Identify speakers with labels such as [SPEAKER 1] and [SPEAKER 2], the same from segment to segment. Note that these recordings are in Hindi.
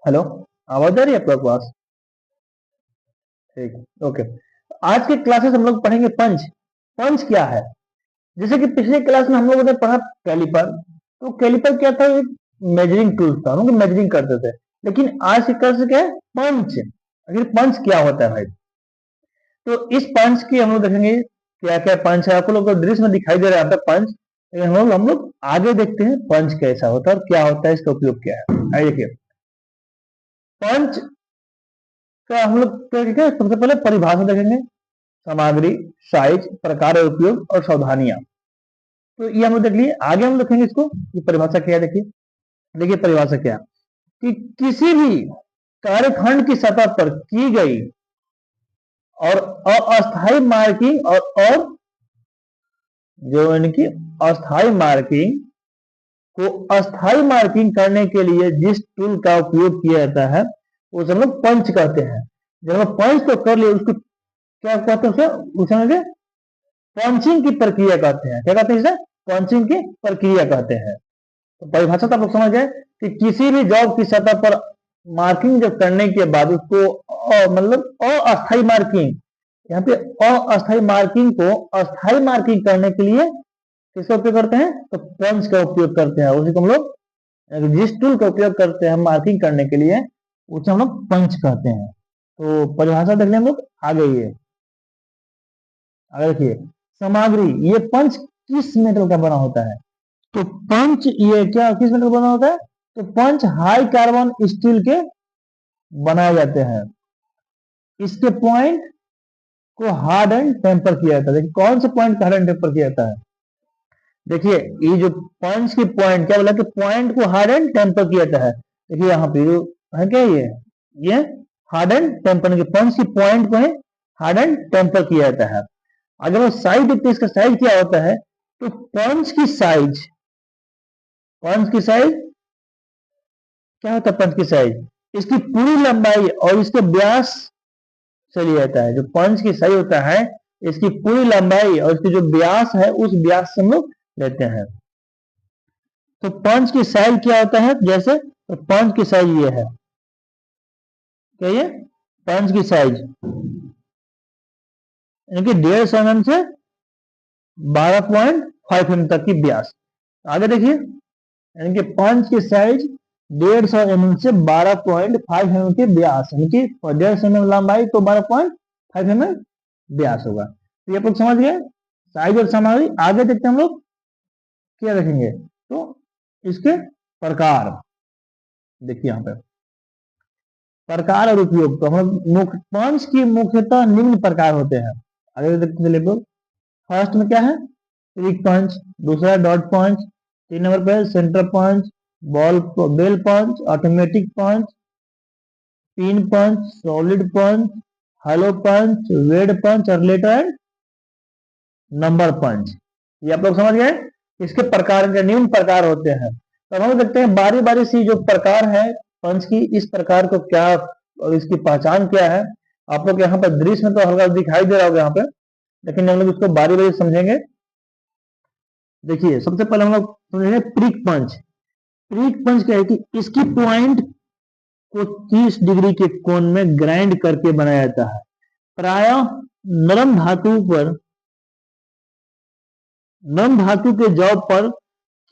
[SPEAKER 1] हेलो, आवाज आ रही है आपके पास? ठीक, ओके। आज के क्लासेस हम लोग पढ़ेंगे पंच। पंच क्या है? जैसे कि पिछले क्लास में हम लोगों ने पढ़ा कैलिपर। तो कैलिपर क्या था? एक मेजरिंग टूल था, हम लोग मेजरिंग करते थे। लेकिन आज की क्लास क्या है? पंच। आखिर पंच क्या होता है भाई? तो इस पंच की हम लोग देखेंगे क्या क्या पंच है। आपको लोग को दृश्य में दिखाई दे रहा है यहाँ पे पंच, लेकिन हम लोग आगे देखते हैं पंच कैसा होता है और क्या होता है, इसका उपयोग क्या है। आइए देखिए, पंच का हम लोग क्या देखेंगे। सबसे पहले परिभाषा देखेंगे, सामग्री, साइज, प्रकार और उपयोग और सावधानियां। तो ये हम लोग देख लिए। आगे हम देखेंगे इसको कि परिभाषा क्या है। देखिए देखिए परिभाषा क्या है कि किसी भी कार्यखंड की सतह पर की गई और अस्थायी मार्किंग और जो इनकी अस्थायी मार्किंग को अस्थायी मार्किंग करने के लिए जिस टूल का उपयोग किया जाता है उसे हम लोग पंच कहते हैं। जब हम पंच तो कर लिए, उसको क्या कहते हैं? उसे पंचिंग की प्रक्रिया कहते हैं। क्या कहते हैं इसे? पंचिंग की प्रक्रिया कहते हैं। तो परिभाषा तो आप लोग समझ गए कि किसी भी जॉब की सतह पर मार्किंग जब करने के बाद उसको मतलब अस्थायी मार्किंग, यहाँ पे अस्थायी मार्किंग को अस्थायी मार्किंग करने के लिए किसका उपयोग करते हैं? तो पंच का उपयोग करते हैं। उसी को हम लोग जिस टूल का उपयोग करते हैं मार्किंग करने के लिए उसे हम लोग पंच कहते हैं। तो परिभाषा देख लें हम लोग। आगे ये आगे देखिए, सामग्री। ये पंच किस मेटल का बना होता है? तो पंच ये क्या किस मेटल का बना होता है? तो पंच हाई कार्बन स्टील के बनाए जाते हैं। इसके पॉइंट को हार्ड एंड टेम्पर किया जाता है। देखिए कौन से पॉइंट को हार्ड एंड टेम्पर किया जाता है? देखिए ये जो पंच की पॉइंट क्या बोला कि पॉइंट को हार्ड एंड टेम्पर किया जाता है। देखिए यहाँ पे जो है क्या, ये हार्ड एंड टेम्पर के पंच की पॉइंट को है हार्ड एंड टेम्पर किया जाता है। अगर वो साइज देखते हैं, इसका साइज क्या होता है? तो पंच की साइज क्या होता है? पंच की साइज इसकी पूरी लंबाई और इसके व्यास से लिया जाता है। जो पंच की साइज होता है इसकी पूरी लंबाई और इसकी जो व्यास है उस व्यास से हम लोग लेते हैं। तो पंच की साइज क्या होता है? जैसे तो पंच की साइज ये है, क्या ये पंच की साइज यानी 1.5 mm से 12.5 mm तक की व्यास। आगे देखिए, यानी कि पंच की साइज 150 mm से 12.5 mm के व्यास, यानी कि 1.5 mm लंबाई तो 12.5 mm व्यास होगा। तो ये आप लोग समझ गए साइज और सामग्री। आगे देखते हैं हम लोग क्या देखेंगे। तो इसके प्रकार देखिए यहाँ पे प्रकार और उपयोग। तो हम पंच की मुख्यतः निम्न प्रकार होते हैं। आगे देखते चलिए लोग। फर्स्ट में क्या है? क्रिक पंच। दूसरा डॉट पंच। 3 नंबर पे सेंटर पंच, बेल पंच, ऑटोमेटिक पंच, पिन पंच, सॉलिड पंच, हेलो पंच, वेड पंच और लेटर एंड नंबर पंच। ये आप लोग समझ गए। इसके प्रकार के निम्न प्रकार होते हैं। तो हम देखते हैं बारी बारी से जो प्रकार है पंच की, इस प्रकार को क्या और इसकी पहचान क्या है। आप लोग यहाँ पर दृश्य में तो हल्का दिखाई दे रहा होगा यहाँ पे, लेकिन हम लोग इसको बारी बारी समझेंगे। देखिए सबसे पहले हम लोग समझेंगे प्रिक पंच। प्रिक पंच क्या है कि इसकी पॉइंट को 30 डिग्री के कोण में ग्राइंड करके बनाया जाता है। प्रायः नरम धातु के जॉब पर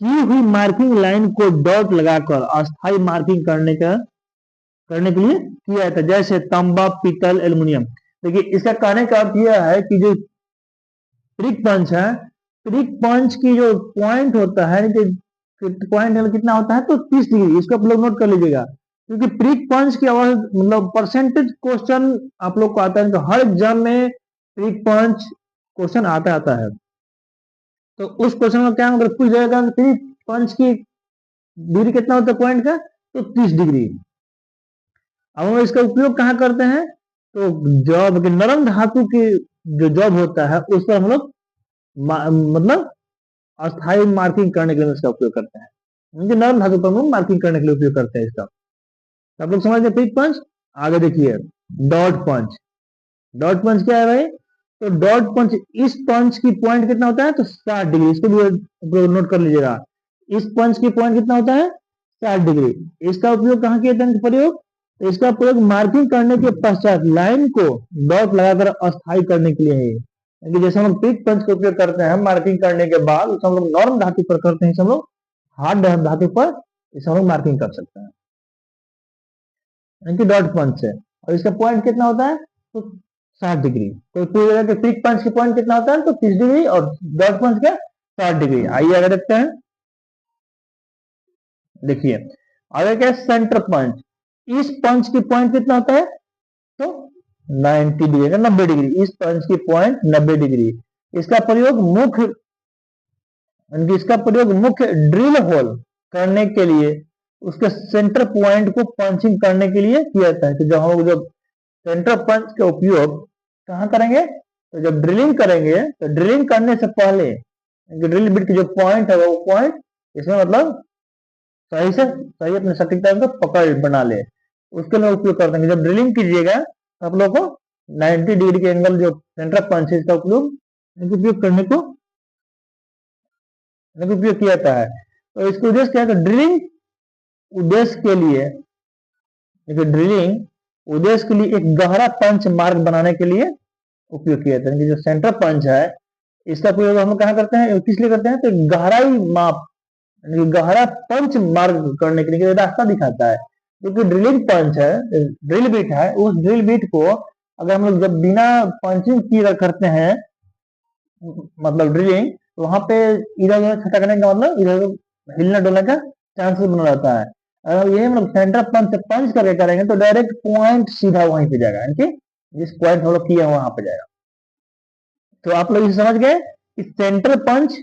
[SPEAKER 1] की हुई मार्किंग लाइन को डॉट लगाकर अस्थायी मार्किंग करने के लिए किया जाता है, जैसे तांबा, पीतल, एल्युमिनियम। देखिए इसका कहने का अर्थ यह है कि जो प्रिक पंच है, प्रिक पंच की जो पॉइंट होता है, पॉइंट कितना होता है? तो 30 डिग्री। इसको आप लोग नोट कर लीजिएगा, क्योंकि प्रिक पंच की आवाज मतलब परसेंटेज क्वेश्चन आप लोग को आता है। तो हर एग्जाम में प्रिक पंच क्वेश्चन आता है। तो उस क्वेश्चन में क्या अगर पूछ जाएगा कि प्रिक पंच की डिग्री कितना होता है पॉइंट का? तो 30 डिग्री। अब हम इसका उपयोग कहाँ करते हैं? तो जॉब के नरम धातु की जो जॉब होता है उस पर हम लोग मतलब अस्थायी मार्किंग करने के लिए इसका उपयोग करते हैं। नरम धातु पर हम लोग मार्किंग करने के लिए उपयोग करते हैं इसका। तो आप लोग समझ गए प्रिक पंच। आगे देखिए डॉट पंच। डॉट पंच क्या है भाई? तो डॉट पंच, इस पंच की पॉइंट कितना होता है? तो 60 डिग्री। इसको भी नोट कर लीजिएगा। इस पंच की पॉइंट कितना होता है? 60 डिग्री। इसका उपयोग कहाँ किया जाता है? प्रयोग तो इसका प्रयोग मार्किंग करने के पश्चात लाइन को डॉट लगाकर अस्थायी करने के लिए है। क्योंकि जैसे हम लोग पिक पंच का उपयोग करते हैं मार्किंग करने के बाद, उसे हम लोग नॉर्म धातु पर करते हैं, हम लोग हार्ड धातु पर इसे हम लोग मार्किंग कर सकते हैं, यानी कि डॉट पंच से। और इसका पॉइंट कितना होता है, तो 60 डिग्री। तो पूरी जगह के पिक पंच के पॉइंट कितना होता है, तो 30 डिग्री, और डॉट पंच का 60 डिग्री। आइए आगे देखते हैं। देखिए आगे क्या है, सेंटर पंच। इस पंच की पॉइंट कितना होता है, तो 90 डिग्री, 90 डिग्री। इस पंच की पॉइंट 90 डिग्री। इसका प्रयोग मुख्य ड्रिल होल करने के लिए, उसके सेंटर पॉइंट को पंचिंग करने के लिए किया जाता है। तो जब हम लोग जब सेंटर पंच का उपयोग कहाँ करेंगे, तो जब ड्रिलिंग करेंगे, तो ड्रिलिंग करने से पहले ड्रिल बिट की जो पॉइंट है वो पॉइंट इसमें मतलब सही अपने सटीकता को पकड़ बना ले, उसके लिए उपयोग करते हैं। जब ड्रिलिंग कीजिएगा तो आप लोग को 90 डिग्री के एंगल जो सेंटर पंच है इसका उपयोग करने को उपयोग किया जाता है। तो इसका उद्देश्य क्या है, तो ड्रिलिंग उद्देश्य के लिए एक गहरा पंच मार्ग बनाने के लिए उपयोग किया जाता है। जो सेंटर पंच है इसका प्रयोग हम कहाँ करते हैं, किस लिए करते हैं, तो गहराई माप, गहरा पंच मार्ग करने के लिए रास्ता दिखाता है। क्योंकि ड्रिलिंग पंच है, ड्रिल बिट है, उस ड्रिल बिट को अगर हम लोग जब बिना पंचिंग किए करते हैं, मतलब ड्रिलिंग, तो वहां पे इधर उधर खटकने का मतलब इधर हिलने डुलने का चांसेस बना रहता है। अगर ये हम लोग सेंटर पंच से पंच करके करेंगे तो डायरेक्ट पॉइंट सीधा वहीं पे जाएगा, यानी जिस पॉइंट हम लोग किए वहां पे जाएगा। तो आप लोग इसे समझ गए कि सेंटर पंच,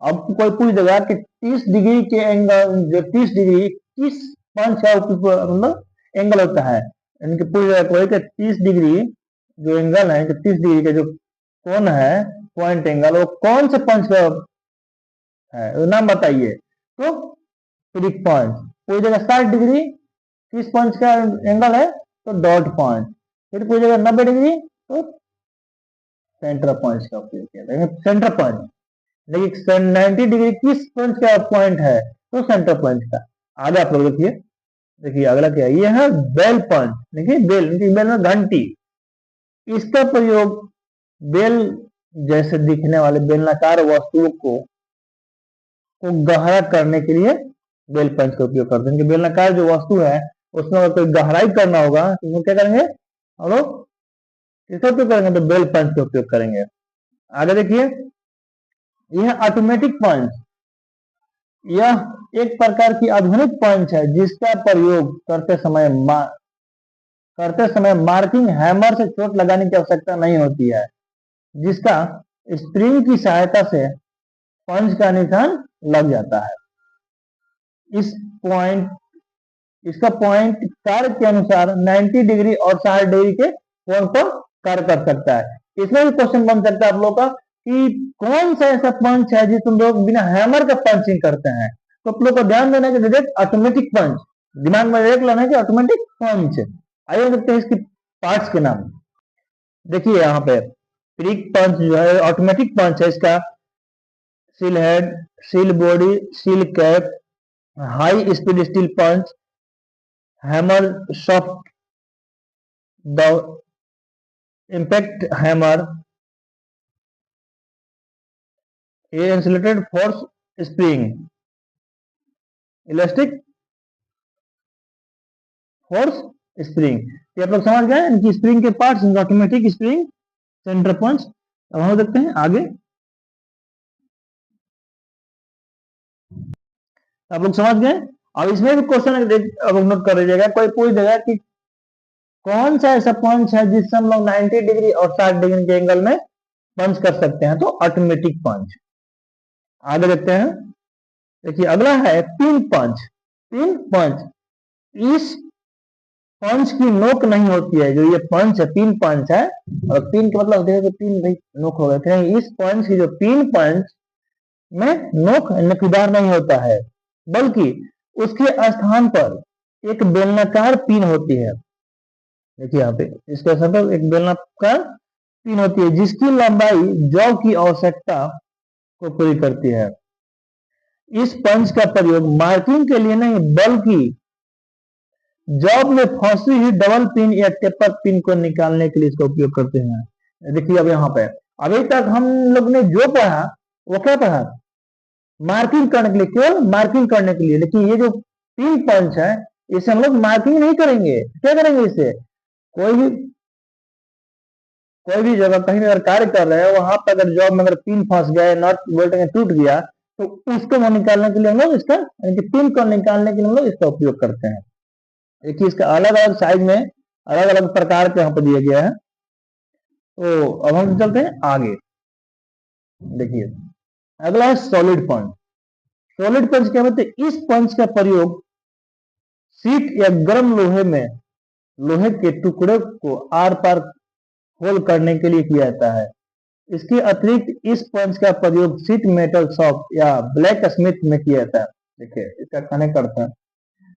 [SPEAKER 1] अब कोई पूछ देगा कि 30 डिग्री के एंगल, जो 30 डिग्री किस पंच का मतलब एंगल होता है, यानी कि पूछ देगा कोई कि 30 डिग्री जो एंगल है, 30 डिग्री का जो कोण है, पॉइंट एंगल, वो कौन से पंच का है, वो नाम बताइए। तो पिक पंच। पूछेगा 60 डिग्री किस पंच का एंगल है, तो डॉट पंच। फिर पूछेगा 90 डिग्री, तो सेंटर पंच का उपयोग किया जाएगा, सेंटर पंच। लेकिन 90 डिग्री किस पंच का पॉइंट है, तो सेंटर पंच का। आगे आप लोग देखिए अगला क्या है, ये है बेल पंच। देखिए बेल में घंटी, इसका प्रयोग बेल जैसे दिखने वाले बेलनाकार वस्तुओं को गहरा करने के लिए बेल पंच का उपयोग करते हैं। बेलनाकार जो वस्तु है उसमें अगर कोई गहराई करना होगा तो क्या करेंगे हम लोग, किसका उपयोग करेंगे, तो बेल पंच का उपयोग करेंगे। आगे देखिए, यह ऑटोमेटिक पंच, यह एक प्रकार की आधुनिक पंच है जिसका प्रयोग करते समय मार्किंग हैमर से चोट लगाने की आवश्यकता नहीं होती है, जिसका स्प्रिंग की सहायता से पंच का निशान लग जाता है। इसका पॉइंट कार्य के अनुसार 90 डिग्री और 60 डिग्री के कोण पर कार्य कर सकता है। इसमें भी क्वेश्चन बन सकता है आप लोग का कि कौन सा ऐसा पंच है जिसमें लोग बिना हैमर का पंचिंग करते हैं। तो आप लोग को ध्यान देना है कि डायरेक्ट ऑटोमेटिक पंच, दिमाग में डायरेक्ट लाना है कि ऑटोमेटिक पंच। आइए देखते हैं इसकी पार्ट्स के नाम। देखिए यहाँ पे पिक पंच जो है ऑटोमेटिक पंच है, इसका seal head, seal body, seal cap, high speed steel punch, hammer soft, the impact hammer, ये insulated force spring, elastic force spring. ये आप लोग समझ गए इनकी स्प्रिंग के parts, automatic spring, centre punch. अब हम देखते हैं आगे, आप लोग समझ गए। अब इसमें भी क्वेश्चन अब नोट कर लीजिएगा, कोई पूछ देगा कि कौन सा ऐसा पंच है जिससे हम लोग 90 डिग्री और 60 डिग्री के एंगल में पंच कर सकते हैं, तो ऑटोमेटिक पंच। आगे देखते हैं, देखिए अगला है पिन पंच। पिन पंच, इस पंच की नोक नहीं होती है, जो ये पंच है पिन पंच है, और पिन का मतलब देखो पिन भाई नोक हो गए, इस पंच की जो पिन पंच में नोक नोकीदार नहीं होता है, बल्कि उसके स्थान पर एक बेलनाकार पिन होती है। देखिए यहाँ पे इसके स्थान पर एक बेलनाकार पिन होती है जिसकी लंबाई जौ की आवश्यकता को पूरी करती है। इस पंच का प्रयोग मार्किंग के लिए नहीं बल्कि जॉब में फंसी हुई डबल पिन या टेपर पिन को निकालने के लिए इसका उपयोग करते हैं। देखिए अब यहाँ पे अभी तक हम लोग ने जो पढ़ा वो क्या पढ़ा, मार्किंग करने के लिए, केवल मार्किंग करने के लिए। लेकिन ये जो पिन पंच है इसे हम लोग मार्किंग नहीं करेंगे। क्या करेंगे, इसे कोई भी जगह कहीं भी अगर कार्य कर रहे हैं वहां पर अगर जॉब में अगर पिन फंस गया, नट बोल्ट में टूट गया, तो उसको वो निकालने के लिए हम लोग इसका यानी कि पिन को निकालने के लिए हम लोग इसका उपयोग करते हैं। देखिए इसका अलग अलग साइज में अलग अलग प्रकार के यहाँ पर दिया गया है। तो अब हम चलते हैं आगे। देखिए अगला है सॉलिड पंच। सॉलिड पंच क्या बोलते हैं, इस पंच का प्रयोग सीट या गर्म लोहे के टुकड़े को आर पार होल करने के लिए किया जाता है। इसके अतिरिक्त इस पंच का प्रयोग सीट मेटल शॉप या ब्लैक स्मिथ में किया जाता है। देखिए इसका कनेक्ट करते हैं,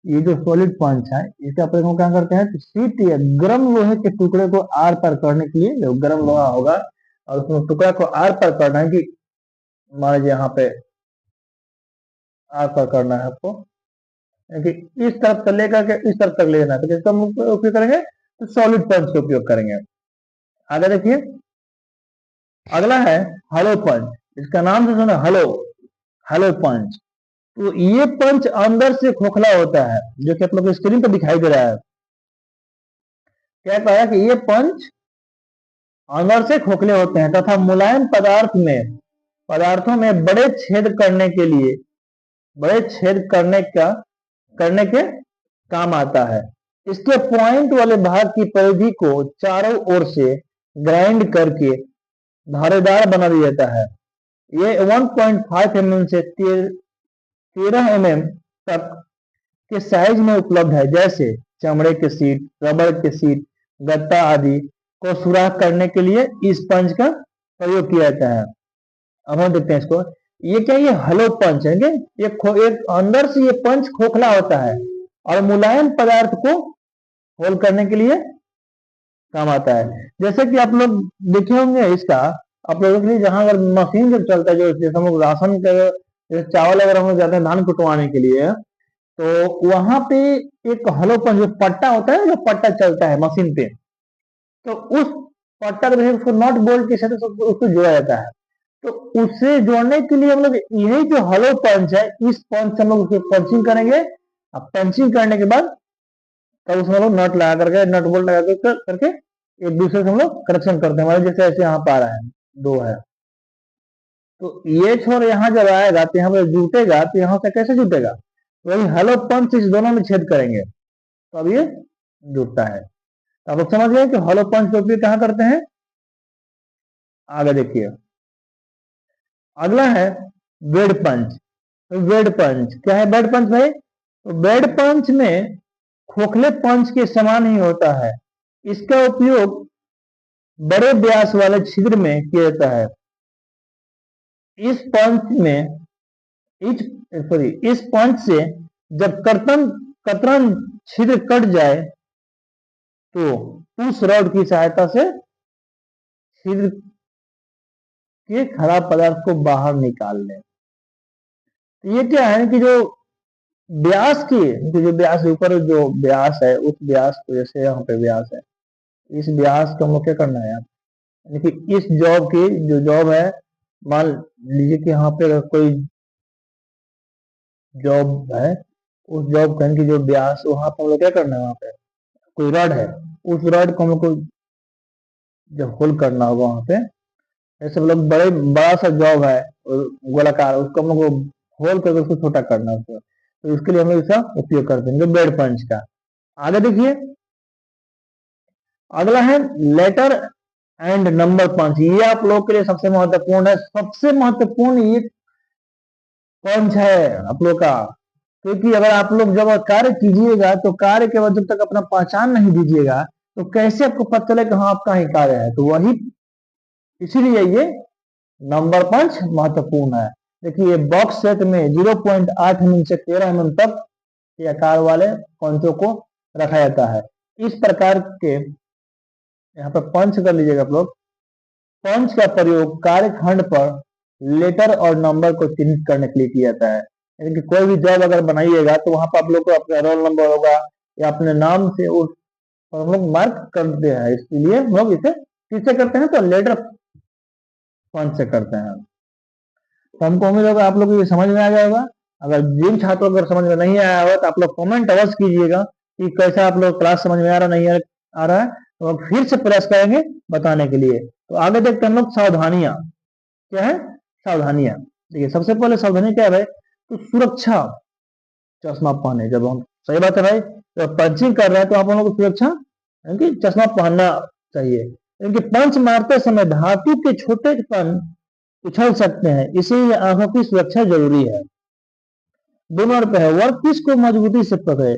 [SPEAKER 1] ये जो सॉलिड पंच है इसका प्रयोग हम क्या करते हैं, तो सीट या गर्म लोहे के टुकड़े को आर पार करने के लिए, जो गर्म लोहा होगा और उसमें टुकड़ा को आर पार करना है, कि मान लीजिए यहाँ पे आर पार करना है आपको, कि इस तरफ से लेकर के इस तरफ तक ले जाना है, तो किसका उपयोग करेंगे, तो सॉलिड पंच का उपयोग करेंगे। आगे देखिए अगला है हलो पंच। इसका नाम से सुना, हलो पंच। तो ये पंच अंदर से खोखला होता है, जो कि आप लोग स्क्रीन पर दिखाई दे रहा है। क्या कहा कि ये पंच अंदर से खोखले होते हैं तथा मुलायम पदार्थों में बड़े छेद करने के काम आता है। इसके पॉइंट वाले भाग की परिधि को चारों ओर से ग्राइंड करके धारेदार बना दिया जाता है। ये 1.5 mm से 13 mm तक के साइज में उपलब्ध है, जैसे चमड़े के सीट, रबड़ के सीट, गत्ता आदि को सुराख करने के लिए इस पंच का प्रयोग किया जाता है। अब हम देखते हैं इसको, ये क्या, ये हलो पंच है। एक अंदर से ये पंच खोखला होता है और मुलायम पदार्थ को होल करने के लिए काम आता है। जैसे कि आप लोग देखे होंगे इसका, आप लोगों के लिए जहां अगर मशीन जब चलता है, जो जैसे हम लोग राशन का जैसे चावल अगर हम लोग जाते हैं धान कुटवाने के लिए, तो वहां पे एक हलो पंच जो पट्टा होता है, जो पट्टा चलता है मशीन पे, तो उस पट्टा को उसको नट बोल्ट के साथ उसको जोड़ा जाता है। तो उसे जोड़ने के लिए हम लोग यही जो हलो पंच है, इस पंच से हम लोग उसको पंचिंग करेंगे। अब पंचिंग करने के बाद तब उसमें लोग नट लगा करके, नट बोल्ट लगा करके एक दूसरे से हम लोग कनेक्शन करते हैं। जैसे ऐसे यहाँ पर आ रहा है, दो है, तो ये छोर यहाँ जब आएगा तो यहाँ पर जुटेगा, तो यहाँ से कैसे जुटेगा, वही हलो पंच इस दोनों में छेद करेंगे तो अब ये जुटता है। आप लोग समझ गए कि हलो पंच का उपयोग कहाँ करते हैं। आगे देखिए अगला है बेड पंच। तो बेड पंच क्या है, बेड पंच भाई, तो बेड पंच में खोखले पंच के समान ही होता है। इसका उपयोग बड़े व्यास वाले छिद्र में किया जाता है। इस पंच से जब कतरन छिद्र कट जाए तो उस रॉड की सहायता से छिद्र के खराब पदार्थ को बाहर निकाल लें। तो ये क्या है कि जो व्यास जो व्यास ऊपर जो व्यास है, उस व्यास को, जैसे यहाँ पे व्यास है, इस व्यास को हम लोग क्या करना है, यानी कि इस जॉब की जो जॉब है, मान लीजिए कि यहाँ पे अगर कोई जॉब है, उस जॉब की जो व्यास, वहां पर हम लोग क्या करना है, वहां पे कोई रॉड है, उस रॉड को हम लोग को जब होल करना होगा वहां पे, ऐसे मतलब बड़ा सा जॉब है गोलाकार, उसको हम लोग को होल करके उसको छोटा करना है उसको, तो इसके लिए हम लोग इसका उपयोग करते हैं, बेड पंच का। आगे देखिए अगला है लेटर एंड नंबर पंच। ये आप लोग के लिए सबसे महत्वपूर्ण है, सबसे महत्वपूर्ण ये पंच है आप लोग का, क्योंकि अगर आप लोग जब कार्य कीजिएगा तो कार्य के बाद जब तक अपना पहचान नहीं दीजिएगा तो कैसे आपको पता चले कि हाँ आपका ही कार्य है। तो वही इसीलिए ये नंबर पंच महत्वपूर्ण है। देखिए ये बॉक्स सेट में 0.8 mm से 13 mm तक के आकार वाले पंचों को रखा जाता है। इस प्रकार के यहाँ पर पंच कर लीजिएगा आप लोग। पंच का प्रयोग कार्यखंड पर लेटर और नंबर को चिन्हित करने के लिए किया जाता है। यानी कि कोई भी जॉब अगर बनाइएगा तो वहां पर आप लोग को अपना रोल नंबर होगा, या अपने नाम से उस और हम लोग मार्क करते हैं, इसलिए हम लोग इसे किससे करते हैं, तो लेटर पंच से करते हैं। तो हमको उम्मीद होगा आप लोग को ये समझ में आ जाएगा। अगर जिन छात्रों को समझ में नहीं आया होगा तो आप लोग कमेंट अवश्य कीजिएगा कि कैसा आप लोग क्लास समझ में आ रहा नहीं आ रहा है, तो हम फिर से प्रयास करेंगे बताने के लिए। तो आगे देखते हैं हम लोग सावधानियां क्या है। सावधानियां देखिए, सबसे पहले सावधानी क्या है भाई, तो सुरक्षा चश्मा पहने। जब हम, सही बात है भाई, जब पंचिंग कर रहे हैं तो आप लोगों को सुरक्षा यानी कि चश्मा पहनना चाहिए, क्योंकि पंच मारते समय धातु के छोटे कण उछल सकते हैं, इसीलिए आंखों की सुरक्षा जरूरी है। 2 नंबर पे है, वर्क पीस को मजबूती से पकड़े।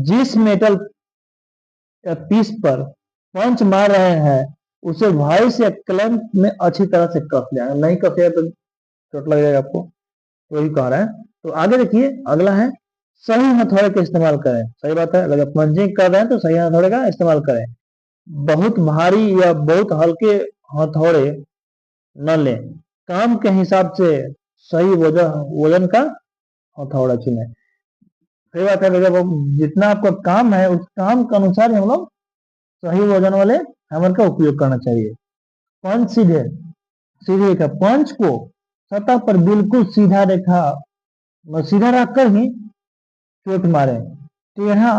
[SPEAKER 1] जिस मेटल पीस पर पंच मार रहे हैं उसे वाइस या क्लैंप में अच्छी तरह से कस लें, अगर नहीं कसे तो चोट लग जाएगा आपको, वही कह रहा है। तो आगे देखिए, अगला है सही हथौड़े का इस्तेमाल करें। सही बात है, अगर पंचिंग कर रहे हैं तो सही हथौड़े का इस्तेमाल करें। बहुत भारी या बहुत हल्के हथौड़े न लें, काम के हिसाब से सही वजन का हथौड़ा चुने। सही बात है, जब जितना आपका काम है उस काम के अनुसार हम लोग सही वजन वाले हैमर का उपयोग करना चाहिए। पंच सीधे सीधे रेखा, पंच को सतह पर बिल्कुल सीधा रखकर ही चोट मारे, टेढ़ा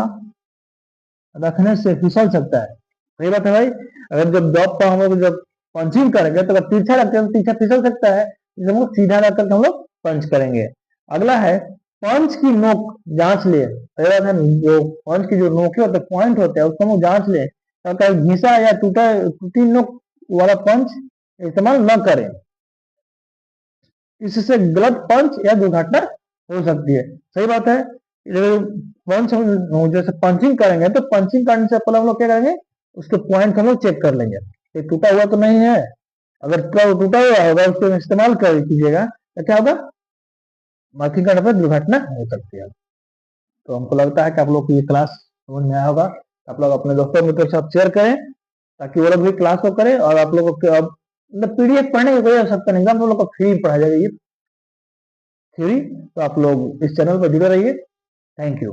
[SPEAKER 1] रखने से फिसल सकता है। सही बात है भाई, अगर जब जॉब पर हम लोग जब पंचिंग करेंगे तो अगर तिरछा रखते हैं तो तिरछा फिसल सकता है, इसलिए हम लोग सीधा रखकर हम लोग पंच करेंगे। अगला है पंच की नोक जांच ले। सही बात है, जो पंच की जो नोके होते हैं, पॉइंट होते हैं, उसको हम लोग जांच ले, अगर घिसा या टूटी नोक वाला पंच इस्तेमाल न करें, इससे गलत पंच या दुर्घटना हो सकती है। सही बात है, पंच हम जैसे पंचिंग करेंगे तो पंचिंग करने से पहले हम लोग क्या करेंगे, उसके पॉइंट हम लोग चेक कर लेंगे, ये टूटा हुआ तो नहीं है। अगर टूटा हुआ होगा उसको इस्तेमाल कर कीजिएगा तो क्या होगा, मार्किंग करने पर दुर्घटना हो सकती है। तो हमको लगता है कि आप लोग को ये क्लास समझ में आया होगा। आप लोग अपने दोस्तों मित्रों के साथ शेयर करें ताकि वो लोग भी क्लास को करें, और आप लोगों को अब मतलब पीडीएफ पढ़ने की कोई आवश्यकता नहीं, हम लोग को फ्री पढ़ा जाएगा ये थ्योरी। तो आप लोग इस चैनल पर जुड़े रहिए। Thank you.